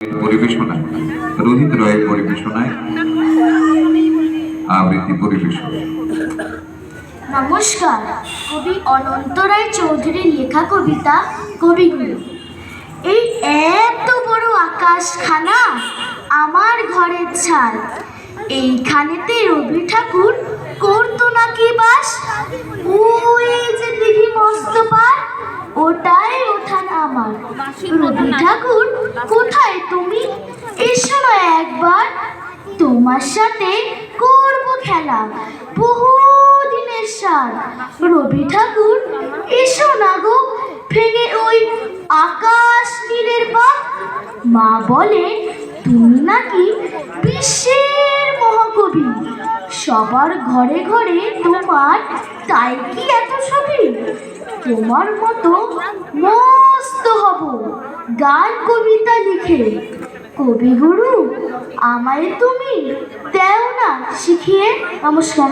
পরিবেশনায় রোহিত রয়ের পরিবেশনায় আবৃত্তি পরিবেশন। নমস্কার। কবি অনন্ত রায় চৌধুরীর লেখা কবিতা কবিগুরু। এই এত বড় আকাশখানা আমার ঘরের ছাদ, এইখানেতে রবি ঠাকুর করতো নাকি বাস? ওই যে দিঘি মস্ত পার, ওটাই উঠান আমার। রবি ঠাকুর কোথায় তুমি? এসো না একবার, তোমার সাথে করবো খেলা বহুদিনের সার। রবি ঠাকুর এসো না গো, ভেঙে ওই আকাশ নীলের বাঁক। মা বলে তুমি নাকি বিশ্বের মহাকবি, সবার ঘরে ঘরে তোমার তাই কি এত ছবি? তোমার মতো মস্ত হব গান কবিতা লিখে, কবিগুরু আমায় তুমি দেও না শিখিয়ে। নমস্কার।